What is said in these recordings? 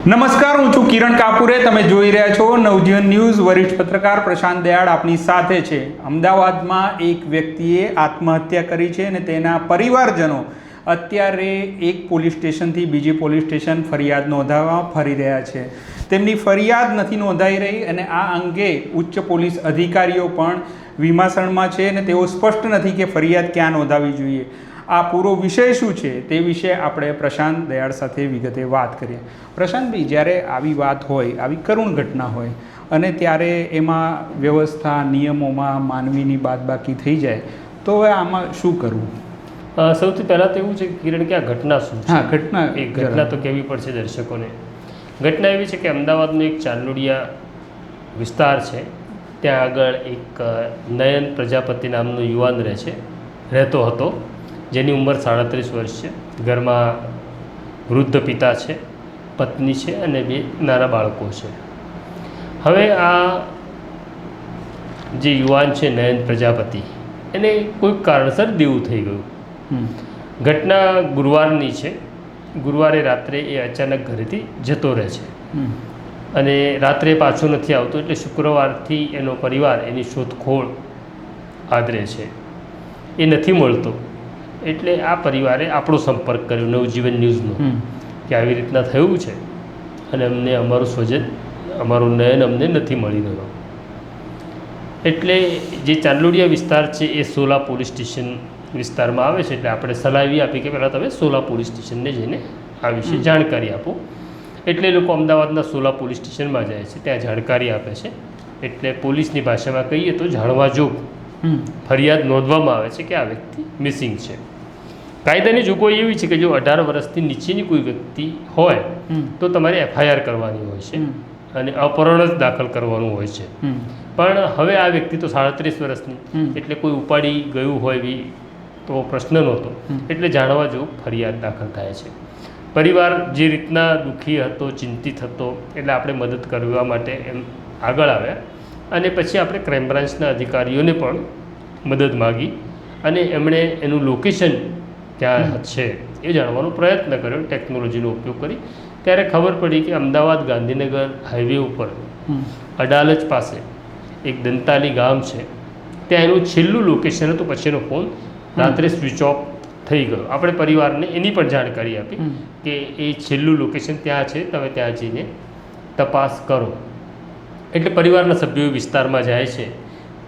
નમસ્કાર, હું છું કિરણ કાપુરે. તમે જોઈ રહ્યા છો નવજીવન ન્યૂઝ. વરિષ્ઠ પત્રકાર પ્રશાંત દયાળ આપની સાથે છે. અમદાવાદમાં એક વ્યક્તિએ આત્મહત્યા કરી છે અને તેના પરિવારજનો અત્યારે એક પોલીસ સ્ટેશનથી બીજી પોલીસ સ્ટેશન ફરિયાદ નોંધાવવા ફરી રહ્યા છે. તેમની ફરિયાદ નથી નોંધાઈ રહી અને આ અંગે ઉચ્ચ પોલીસ અધિકારીઓ પણ વિમાસણમાં છે અને તેઓ સ્પષ્ટ નથી કે ફરિયાદ ક્યાં નોંધાવવી જોઈએ. આ પૂરો વિષય શું છે તે વિશે આપણે પ્રશાંત દયાળ સાથે વિગતે વાત કરીએ. પ્રશાંતભાઈ, જ્યારે આવી વાત હોય, આવી કરુણ ઘટના હોય અને ત્યારે એમાં વ્યવસ્થા નિયમોમાં માનવીની બાદબાકી થઈ જાય તો હવે આમાં શું કરવું? સૌથી પહેલાં તો એવું છે કિરણ કે આ ઘટના શું છે? હા, ઘટના તો કહેવી પડશે દર્શકોને. ઘટના એવી છે કે અમદાવાદનો એક ચાંદલોડિયા વિસ્તાર છે, ત્યાં આગળ એક નયન પ્રજાપતિ નામનો યુવાન રહેતો હતો, જેની ઉંમર 37 વર્ષ છે. ઘરમાં વૃદ્ધ પિતા છે, પત્ની છે અને 2 નાના બાળકો છે. હવે આ જે યુવાન છે નયન પ્રજાપતિ, એને કોઈક કારણસર દેવું થઈ ગયું. ઘટના ગુરુવારની છે. ગુરુવારે રાત્રે એ અચાનક ઘરેથી જતો રહે છે અને રાત્રે પાછો નથી આવતો, એટલે શુક્રવારથી એનો પરિવાર એની શોધખોળ આદરે છે. એ નથી મળતો એટલે આ પરિવારે આપણો સંપર્ક કર્યો, નવજીવન ન્યૂઝનો, કે આવી રીતના થયું છે અને અમને અમારું સ્વજન, અમારું નયન અમને નથી મળી રહ્યો. એટલે જે ચાંદલોડિયા વિસ્તાર છે એ સોલા પોલીસ સ્ટેશન વિસ્તારમાં આવે છે. એટલે આપણે સલાહ એવી આપી કે પહેલાં તમે સોલા પોલીસ સ્ટેશનને જઈને આ વિશે જાણકારી આપો. એટલે એ લોકો અમદાવાદના સોલા પોલીસ સ્ટેશનમાં જાય છે, ત્યાં જાણકારી આપે છે. એટલે પોલીસની ભાષામાં કહીએ તો જાણવા જોગ ફરિયાદ નોંધવામાં આવે છે કે આ વ્યક્તિ મિસિંગ છે. કાયદાની જોગવાઈ એવી છે કે જો 18 વર્ષથી નીચેની કોઈ વ્યક્તિ હોય તો તમારે FIR કરવાની હોય છે અને અપહરણ જ દાખલ કરવાનું હોય છે. પણ હવે આ વ્યક્તિ તો 37 વર્ષની, એટલે કોઈ ઉપાડી ગયું હોય એવી તો પ્રશ્ન નહોતો. એટલે જાણવા જોગ ફરિયાદ દાખલ થાય છે. પરિવાર જે રીતના દુઃખી હતો, ચિંતિત હતો, એટલે આપણે મદદ કરવા માટે એમ આગળ આવ્યા અને પછી આપણે ક્રાઇમ બ્રાન્ચના અધિકારીઓને પણ મદદ માગી અને એમણે એનું લોકેશન ક્યાં છે એ જાણવાનો પ્રયત્ન કર્યો ટેકનોલોજીનો ઉપયોગ કરી. ત્યારે ખબર પડી કે અમદાવાદ ગાંધીનગર હાઈવે ઉપર અડાલજ પાસે એક દંતાલી ગામ છે, ત્યાં એનું છેલ્લું લોકેશન હતું. પછીનો ફોન રાત્રે સ્વિચ ઓફ થઈ ગયો. આપણે પરિવારને એની પણ જાણકારી આપી કે એ છેલ્લું લોકેશન ત્યાં છે, તમે ત્યાં જઈને તપાસ કરો. એટલે પરિવારના સભ્યો વિસ્તારમાં જાય છે.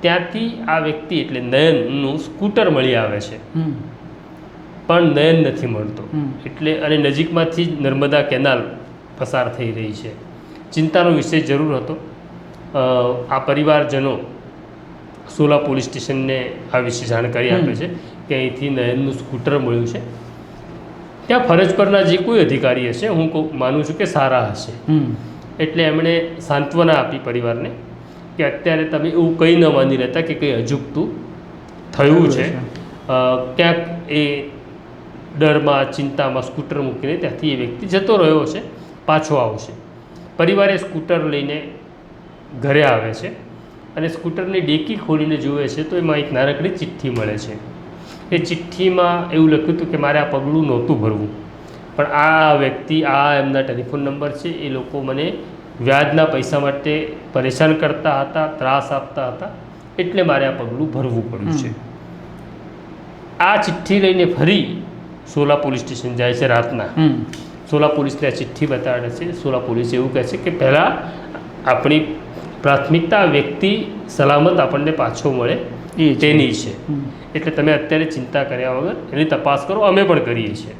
ત્યાંથી આ વ્યક્તિ એટલે નયનનું સ્કૂટર મળી આવે છે, પણ નયન નથી મળતો. એટલે અને નજીકમાંથી જ નર્મદા કેનાલ પસાર થઈ રહી છે. ચિંતાનો વિષય જરૂર હતો. આ પરિવારજનો સોલા પોલીસ સ્ટેશનને આ વિશે જાણકારી આપે છે કે અહીંથી નયનનું સ્કૂટર મળ્યું છે. ત્યાં ફરજ પરના જે કોઈ અધિકારી હશે, હું માનું છું કે સારા હશે, એટલે એમણે સાંત્વના આપી પરિવારને કે અત્યારે તમે એવું કંઈ ન માની રહેતા કે કંઈ અજુગતું થયું છે. ક્યાંક એ ડરમાં, ચિંતામાં સ્કૂટર મૂકીને ત્યાંથી એ વ્યક્તિ જતો રહ્યો છે, પાછો આવશે. પરિવારે સ્કૂટર લઈને ઘરે આવે છે અને સ્કૂટરની ડેકી ખોલીને જુએ છે તો એમાં એક નાનકડી ચિઠ્ઠી મળે છે. એ ચિઠ્ઠીમાં એવું લખ્યું હતું કે મારે આ પગલું નહોતું ભરવું, પણ આ વ્યક્તિ, આ એમના ટેલિફોન નંબર છે, એ લોકો મને વ્યાજના પૈસા માટે પરેશાન કરતા હતા, ત્રાસ આપતા હતા, એટલે મારે આ પગલું ભરવું પડ્યું છે. આ ચિઠ્ઠી લઈને ફરી સોલા પોલીસ સ્ટેશન જાય છે રાતના. સોલા પોલીસને આ ચિઠ્ઠી બતાડે છે. સોલા પોલીસ એવું કહે છે કે પહેલાં આપણી પ્રાથમિકતા વ્યક્તિ સલામત આપણને પાછો મળે તેની છે, એટલે તમે અત્યારે ચિંતા કર્યા વગર એની તપાસ કરો, અમે પણ કરીએ છીએ.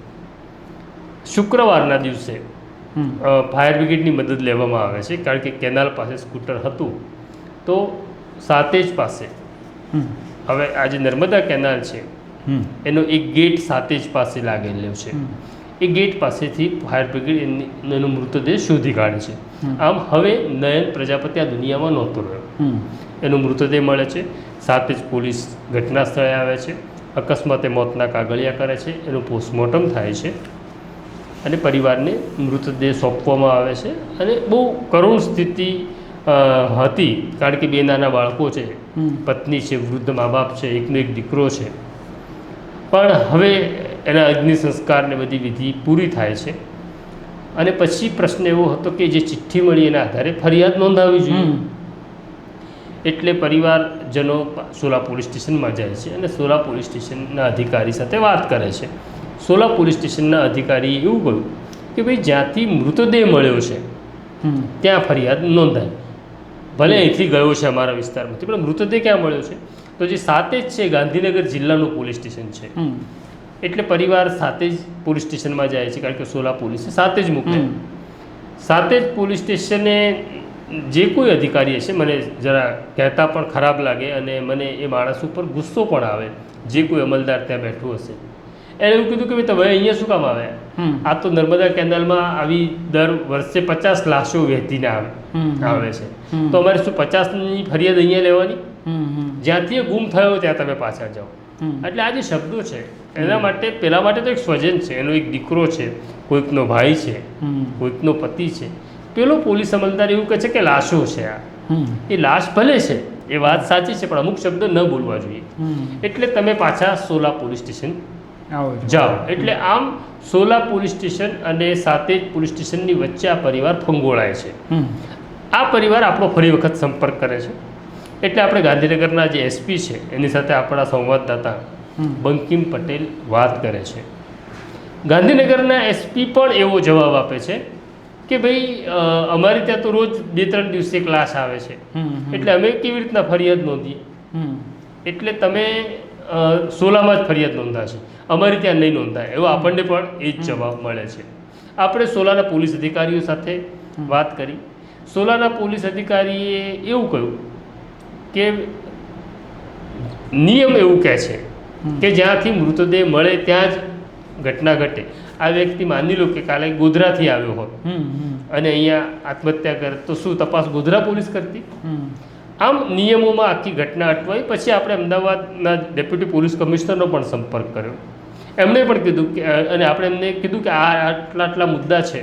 શુક્રવારના દિવસે ફાયર બ્રિગેડની મદદ લેવામાં આવે છે, કારણ કે કેનાલ પાસે સ્કૂટર હતું તો સાતેજ પાસે, હવે આ જે નર્મદા કેનાલ છે એનો એક ગેટ સાતેજ પાસે લાગેલો છે. એ ગેટ પાસેથી ફાયર બ્રિગેડ એનો મૃતદેહ શોધી કાઢે છે. આમ હવે નયન પ્રજાપતિ આ દુનિયામાં નહોતો રહ્યો. એનો મૃતદેહ મળે છે. સાતેજ પોલીસ ઘટના સ્થળે આવે છે, અકસ્માતે મોતના કાગળિયા કરે છે, એનું પોસ્ટમોર્ટમ થાય છે અને પરિવારને મૃતદેહ સોંપવામાં આવે છે. અને બહુ કરુણ સ્થિતિ હતી, કારણ કે 2 નાના બાળકો છે, પત્ની છે, વૃદ્ધ મા બાપ છે, એકનો એક દીકરો છે. પણ હવે એના અગ્નિ સંસ્કારને બધી વિધિ પૂરી થાય છે અને પછી પ્રશ્ન એવો હતો કે જે ચિઠ્ઠી મળી એના આધારે ફરિયાદ નોંધાવવી જોઈએ. એટલે પરિવારજનો સોલા પોલીસ સ્ટેશનમાં જાય છે અને સોલા પોલીસ સ્ટેશનના અધિકારી સાથે વાત કરે છે. સોલા પોલીસ સ્ટેશનના અધિકારીએ એવું કહ્યું કે ભાઈ જ્યાંથી મૃતદેહ મળ્યો છે ત્યાં ફરિયાદ નોંધાય. ભલે અહીંથી ગયો છે અમારા વિસ્તારમાંથી, પણ મૃતદેહ ક્યાં મળ્યો છે? તો જે સાતે જ છે ગાંધીનગર જિલ્લાનું પોલીસ સ્ટેશન છે. એટલે પરિવાર સાથે જ પોલીસ સ્ટેશનમાં જાય છે, કારણ કે સોલા પોલીસે સાથે જ મોકલે. સાથે જ પોલીસ સ્ટેશને જે કોઈ અધિકારી હશે, મને જરા કહેતા પણ ખરાબ લાગે અને મને એ માણસ ઉપર ગુસ્સો પણ આવે, જે કોઈ અમલદાર ત્યાં બેઠું હશે, એણે એવું કીધું કે ભાઈ તમે અહીંયા શું કામ આવ્યા? આ તો નર્મદા કેનાલમાં આવી દર વર્ષે 50 લાશો વહેતીને આવે છે, તો અમારે શું 50ની ફરિયાદ અહીંયા લેવાની? જ્યાંથી એ ગુમ થયો ત્યાં તમે પાછા જાઓ. એટલે આ જે શબ્દો છે એના માટે પેલા માટે તો એક સ્વજન છે, એનો એક દીકરો છે, કોઈકનો ભાઈ છે, કોઈકનો પતિ છે. પેલો પોલીસ અમલદાર એવું કહે છે કે લાશો છે. આ એ લાશ ભલે છે, એ વાત સાચી છે, પણ અમુક શબ્દો ન બોલવા જોઈએ. એટલે તમે પાછા સોલા પોલીસ સ્ટેશન જાઓ. એટલે આમ સોલા પોલીસ સ્ટેશન અને સાથે જ પોલીસ સ્ટેશનની વચ્ચે આ પરિવાર ફંગોળાય છે. આ પરિવાર આપણો ફરી વખત સંપર્ક કરે છે. એટલે આપણે ગાંધીનગરના જે એસપી છે એની સાથે આપણા સંવાદદાતા બંકિમ પટેલ વાત કરે છે. ગાંધીનગરના એસપી પણ એવો જવાબ આપે છે કે ભાઈ અમારે ત્યાં તો રોજ 2-3 દિવસે એક લાશ આવે છે, એટલે અમે કેવી રીતના ફરિયાદ નોંધીએ? એટલે તમે સોલામાં જ ફરિયાદ નોંધાશે, અમારી ત્યાં નહીં નોંધાય, એવો આપણને પણ એ જ જવાબ મળે છે. આપણે સોલાના પોલીસ અધિકારીઓ સાથે વાત કરી. સોલાના પોલીસ અધિકારીએ એવું કહ્યું કે નિયમ એવું કહે છે કે જ્યાંથી મૃતદેહ મળે ત્યાં જ ઘટના ઘટે. આ વ્યક્તિ માની લો કે કાલે ગોધરાથી આવ્યો હોત અને અહીંયા આત્મહત્યા કરે તો શું તપાસ ગોધરા પોલીસ કરતી? આમ નિયમોમાં આખી ઘટના અટવાઈ. પછી આપણે અમદાવાદના ડેપ્યુટી પોલીસ કમિશનરનો પણ સંપર્ક કર્યો. એમણે પણ કીધું કે, અને આપણે એમને કીધું કે આ આટલા મુદ્દા છે.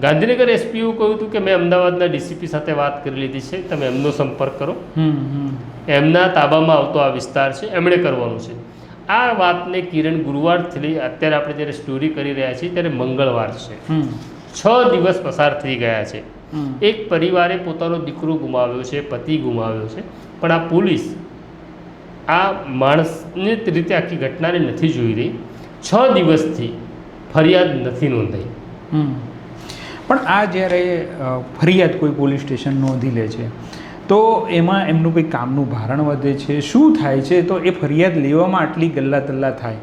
ગાંધીનગર એસપીએ કહ્યું હતું કે મેં અમદાવાદના ડીસીપી સાથે વાત કરી લીધી છે, તમે એમનો સંપર્ક કરો, એમના તાબામાં આવતો આ વિસ્તાર છે, એમણે કરવાનું છે. આ વાતને કિરણ ગુરુવારથી લઈ અત્યારે આપણે જ્યારે સ્ટોરી કરી રહ્યા છીએ ત્યારે મંગળવાર છે. 6 દિવસ પસાર થઈ ગયા છે. એક પરિવારે પોતાનો દીકરો ગુમાવ્યો છે, પતિ ગુમાવ્યો છે, પણ આ પોલીસ આ માણસની રીતે આખી ઘટનાને નથી જોઈ રહી. 6 દિવસથી ફરિયાદ નથી નોંધાઈ. પણ આ જ્યારે ફરિયાદ કોઈ પોલીસ સ્ટેશન નોંધી લે છે તો એમાં એમનું કંઈ કામનું ભારણ વધે છે, શું થાય છે? તો એ ફરિયાદ લેવામાં આટલી ગલ્લા તલ્લા થાય?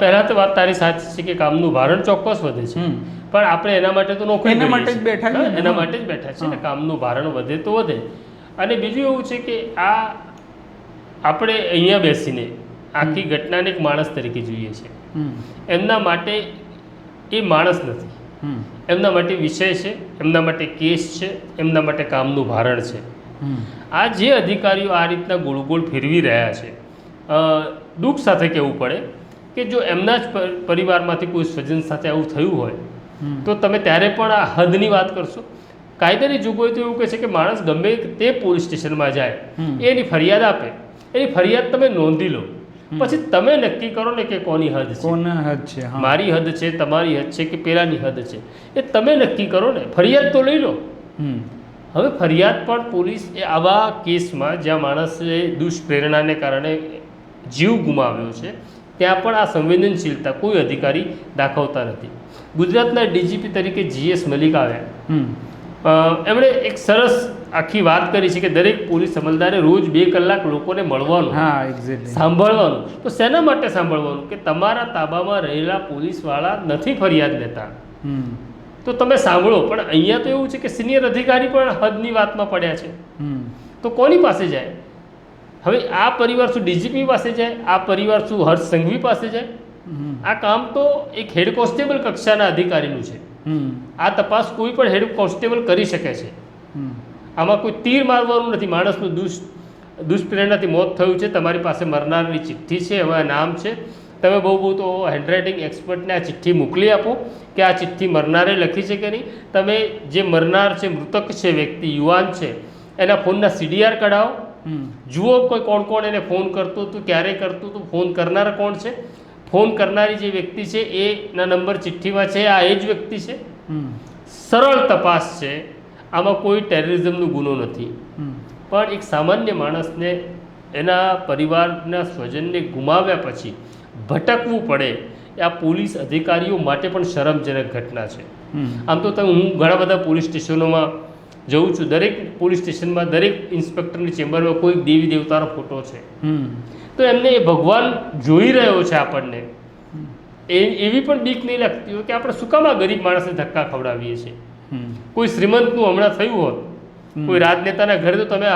પહેલાં તો વાત તારી સાચી છે કે કામનું ભારણ ચોક્કસ વધે છે, પણ આપણે એના માટે તો નોકરી એના માટે જ બેઠા છે, એના માટે જ બેઠા છે ને. કામનું ભારણ વધે તો વધે. અને બીજું એવું છે કે આ આપણે અહીંયા બેસીને આખી ઘટનાને એક માણસ તરીકે જોઈએ છે. એમના માટે એ માણસ નથી, એમના માટે વિષય છે, એમના માટે કેસ છે, એમના માટે કામનું ભારણ છે. આ જે અધિકારીઓ આ રીતના ગોળ ગોળ ફેરવી રહ્યા છે, દુઃખ સાથે કહેવું પડે કે જો એમના જ પરિવારમાંથી કોઈ સ્વજન સાથે આવું થયું હોય તો તમે ત્યારે પણ આ હદની વાત કરશો? કાયદાની જોગવાઈ તો એવું કહે છે કે માણસ ગમે તે પોલીસ સ્ટેશનમાં જાય, એની ફરિયાદ આપે, એની ફરિયાદ તમે નોંધી લો, પછી તમે નક્કી કરો ને કે કોની હદ છે, કોની હદ છે, મારી હદ છે, તમારી હદ છે કે પેલાની હદ છે, એ તમે નક્કી કરો ને. ફરિયાદ તો લઈ લો. હવે ફરિયાદ પણ પોલીસ એ આવા કેસમાં જ્યાં માણસે દુષ્પ્રેરણાને કારણે જીવ ગુમાવ્યો છે ત્યાં પણ આ સંવેદનશીલતા કોઈ અધિકારી દાખવતા નથી. ગુજરાતના ડીજીપી તરીકે GS મલિક આવ્યા, એમણે એક સરસ આખી વાત કરી છે કે દરેક પોલીસ અમલદારે રોજ 2 કલાક લોકોને મળવાનું, સાંભળવાનું. તો શેના માટે સાંભળવાનું? કે તમારા તાબામાં રહેલા પોલીસવાળા નથી ફરિયાદ લેતા, તો તમે સાંભળો. પણ અહીંયા તો એવું છે કે સિનિયર અધિકારી પણ હદની વાતમાં પડ્યા છે, તો કોની પાસે જાય? હવે આ પરિવાર શું ડીજીપી પાસે જાય? આ પરિવાર શું હર્ષ સંઘવી પાસે જાય? આ કામ તો એક હેડ કોન્સ્ટેબલ કક્ષાના અધિકારીનું છે. આ તપાસ કોઈ પણ હેડ કોન્સ્ટેબલ કરી શકે છે. આમાં કોઈ તીર મારવાનું નથી. માણસનું દુષ્પ્રેરણાથી મોત થયું છે, તમારી પાસે મરનારની ચિઠ્ઠી છે, એમાં નામ છે, તમે બહુ તો હેન્ડરાઇટિંગ એક્સપર્ટને આ ચિઠ્ઠી મોકલી આપો કે આ ચિઠ્ઠી મરનારે લખી છે કે નહીં. તમે જે મરનાર છે, મૃતક છે વ્યક્તિ, યુવાન છે, એના ફોનના CDR કઢાવો, જુઓ કોઈ કોણ કોણ એને ફોન કરતું હતું, ક્યારે કરતું હતું, ફોન કરનાર કોણ છે, ફોન કરનારી જે વ્યક્તિ છે એના નંબર ચિઠ્ઠીમાં છે, આ એ જ વ્યક્તિ છે. સરળ તપાસ છે, આમાં કોઈ ટેરરિઝમનો ગુનો નથી. પણ એક સામાન્ય માણસને એના પરિવારના સ્વજનને ગુમાવ્યા પછી ભટકવું પડે એ આ પોલીસ અધિકારીઓ માટે પણ શરમજનક ઘટના છે. આમ તો હું ઘણા બધા પોલીસ સ્ટેશનોમાં જઉં છું, દરેક પોલીસ સ્ટેશનમાં દરેક ઇન્સ્પેક્ટરની ચેમ્બરમાં કોઈ દેવી દેવતાનો ફોટો છે. તો એમને એ ભગવાન જોઈ રહ્યો છે આપણને, એવી પણ બીક નહીં લાગતી હોય કે આપણે શું કામ આ ગરીબ માણસને ધક્કા ખવડાવીએ છીએ. કોઈ શ્રીમંતનું હમણાં થયું હોત, કોઈ રાજનેતાના ઘરે, તો તમે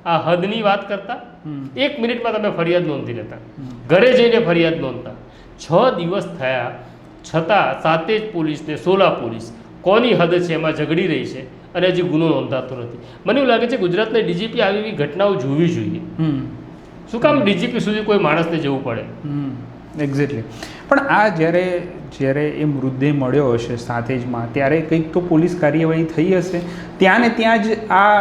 આ હદની વાત કરતા, 1 મિનિટમાં તમે ફરિયાદ નોંધી લેતા, ઘરે જઈને ફરિયાદ નોંધતા. 6 દિવસ થયા છતાં સાતે જ પોલીસને, સોલા પોલીસ કોની હદ છે એમાં ઝઘડી રહી છે અને હજી ગુનો નોંધાતો નથી. મને એવું લાગે છે ગુજરાતના ડીજીપી આવી એવી ઘટનાઓ જોવી જોઈએ. શું કામ ડીજીપી સુધી કોઈ માણસને જવું પડે? એક્ઝેક્ટલી. પણ આ જ્યારે એ મૃતદેહ મળ્યો હશે સાથેજમાં, ત્યારે કંઈક તો પોલીસ કાર્યવાહી થઈ હશે. ત્યાં ને ત્યાં જ આ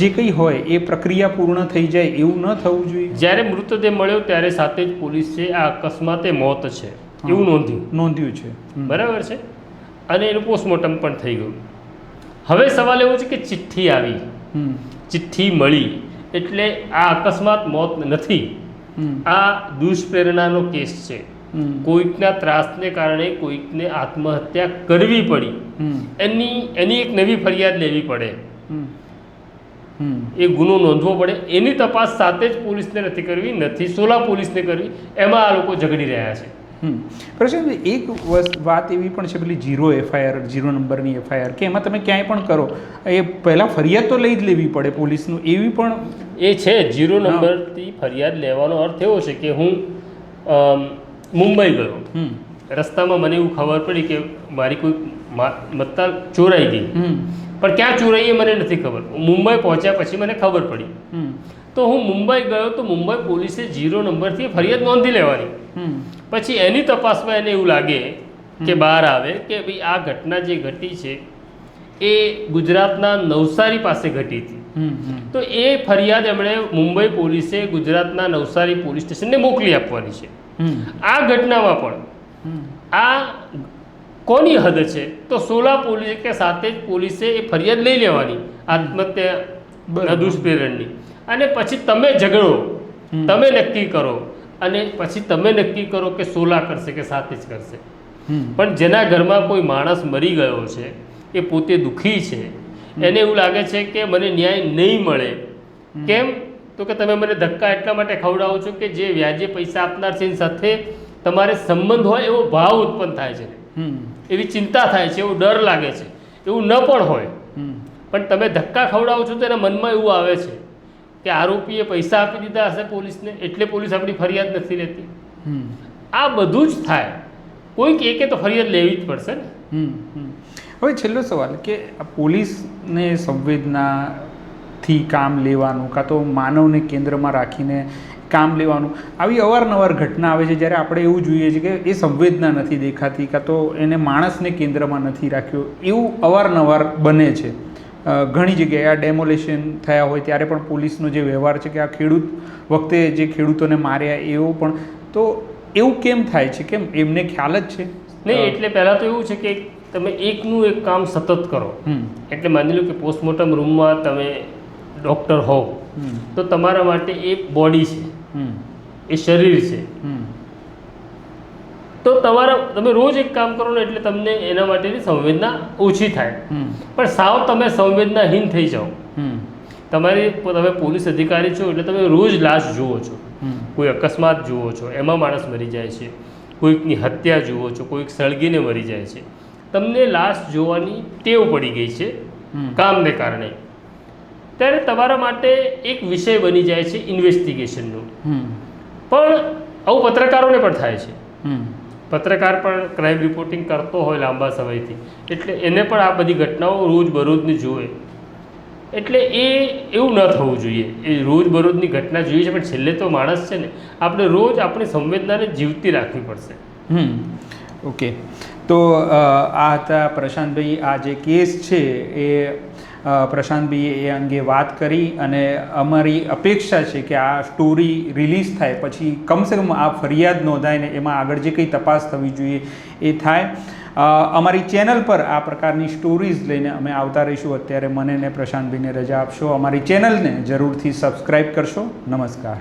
જે કંઈ હોય એ પ્રક્રિયા પૂર્ણ થઈ જાય એવું ન થવું જોઈએ. જ્યારે મૃતદેહ મળ્યો ત્યારે સાથે જ પોલીસે આ અકસ્માતે મોત છે એવું નોંધ્યું છે. બરાબર છે. અને એનું પોસ્ટમોર્ટમ પણ થઈ ગયું. હવે સવાલ એવો છે કે ચિઠ્ઠી આવી, ચિઠ્ઠી મળી એટલે આ અકસ્માત મોત નથી, આ દુષ્પ્રેરણાનો કેસ છે. કોઈકના ત્રાસને કારણે કોઈકને આત્મહત્યા કરવી પડી, એની એક નવી ફરિયાદ લેવી પડે, એ ગુનો નોંધવો પડે. એની તપાસ સાથે જ પોલીસને નથી કરવી, નથી સોલા પોલીસને કરવી. એમાં આ લોકો ઝઘડી રહ્યા છે. પ્રશાંત, એક વાત એવી પણ છે, પેલી 0 FIR, 0 નંબરની FIR, કે એમાં તમે ક્યાંય પણ કરો એ પહેલાં ફરિયાદ તો લઈ જ લેવી પડે પોલીસનું, એવી પણ એ છે. 0 નંબરથી ફરિયાદ લેવાનો અર્થ એવો છે કે હું મુંબઈ ગયો, રસ્તામાં મને એવું ખબર પડી કે મારી કોઈ મત્તા ચોરાઈ ગઈ, પણ ક્યાં ચોરાઈ એ મને નથી ખબર. મુંબઈ પહોંચ્યા પછી મને ખબર પડી. તો હું મુંબઈ ગયો તો મુંબઈ પોલીસે 0 નંબરથી ફરિયાદ નોંધી લેવાની. પછી એની તપાસમાં એને એવું લાગે કે બહાર આવે કે ભાઈ આ ઘટના જે ઘટી છે એ ગુજરાતના નવસારી પાસે ઘટી હતી. તો એ ફરિયાદ એમણે મુંબઈ પોલીસે ગુજરાતના નવસારી પોલીસ સ્ટેશનને મોકલી આપવાની છે. આ ઘટનામાં પણ આ કોની હદ છે? તો સોલા પોલીસે કે સાથે જ પોલીસે એ ફરિયાદ લઈ લેવાની આત્મહત્યા દુષ્પ્રેરણની, અને પછી તમે ઝઘડો, તમે નક્કી કરો, અને પછી તમે નક્કી કરો કે સોલા કરશે કે સાથે જ કરશે. પણ જેના ઘરમાં કોઈ માણસ મરી ગયો છે, એ પોતે દુઃખી છે, એને એવું લાગે છે કે મને ન્યાય નહીં મળે. કેમ? તો કે તમે મને ધક્કા એટલા માટે ખવડાવો છો કે જે વ્યાજે પૈસા આપનાર છે એની સાથે તમારે સંબંધ હોય એવો ભાવ ઉત્પન્ન થાય છે, એવી ચિંતા થાય છે, એવો ડર લાગે છે. એવું ન પણ હોય, પણ તમે ધક્કા ખવડાવો છો તો એના મનમાં એવું આવે છે કે આરોપીએ પૈસા આપી દીધા હશે પોલીસને, એટલે પોલીસ આપણી ફરિયાદ નથી લેતી. આ બધું જ થાય. કોઈક એકે તો ફરિયાદ લેવી જ પડશે ને. હવે છેલ્લો સવાલ કે પોલીસને સંવેદનાથી કામ લેવાનું, કાં તો માનવને કેન્દ્રમાં રાખીને કામ લેવાનું, આવી અવારનવાર ઘટના આવે છે જ્યારે આપણે એવું જોઈએ છીએ કે એ સંવેદના નથી દેખાતી, કાં તો એને માણસને કેન્દ્રમાં નથી રાખ્યો, એવું અવારનવાર બને છે. ઘણી જગ્યાએ આ ડેમોલેશન થયા હોય ત્યારે પણ પોલીસનો જે વ્યવહાર છે કે આ ખેડૂત વખતે જે ખેડૂતોને માર્યા એવો પણ, તો એવું કેમ થાય છે? કેમ એમને ખ્યાલ જ છે નહીં? એટલે પહેલાં તો એવું છે કે તમે એકનું એક કામ સતત કરો. એટલે માની લો કે પોસ્ટમોર્ટમ રૂમમાં તમે ડૉક્ટર હોવ તો તમારા માટે એ બોડી છે, એ શરીર છે. તો તમે રોજ એક કામ કરો ને એટલે તમને એના માટેની સંવેદના ઓછી થાય. પણ સાવ તમે સંવેદનાહીન થઈ જાઓ, તમે પોલીસ અધિકારી છો એટલે તમે રોજ લાશ જુઓ છો, કોઈ અકસ્માત જુઓ છો, એમાં માણસ મરી જાય છે, કોઈકની હત્યા જુઓ છો, કોઈક સળગીને મરી જાય છે. તમને લાશ જોવાની ટેવ પડી ગઈ છે કામને કારણે. ત્યારે તમારા માટે એક વિષય બની જાય છે ઇન્વેસ્ટિગેશનનો. પણ આવું પત્રકારોને પણ થાય છે. પત્રકાર પણ ક્રાઇમ રિપોર્ટિંગ કરતો હોય લાંબા સમયથી, એટલે એને પણ આ બધી ઘટનાઓ રોજબરોજની જુએ. એટલે એવું ન થવું જોઈએ. એ રોજબરોજની ઘટના જોઈએ છે, પણ છેલ્લે તો માણસ છે ને, આપણે રોજ આપણી સંવેદનાને જીવતી રાખવી પડશે. ઓકે. તો આ હતા પ્રશાંતભાઈ. આ જે કેસ છે એ પ્રશાંતભાઈએ એ અંગે વાત કરી, અને અમારી અપેક્ષા છે કે આ સ્ટોરી રિલીઝ થાય પછી કમસે કમ આ ફરિયાદ નોંધાય ને એમાં આગળ જે કંઈ તપાસ થવી જોઈએ એ થાય. અમારી ચેનલ પર આ પ્રકારની સ્ટોરીઝ લઈને અમે આવતા રહીશું. અત્યારે મને ને પ્રશાંતભાઈને રજા આપશો. અમારી ચેનલને જરૂરથી સબસ્ક્રાઈબ કરશો. નમસ્કાર.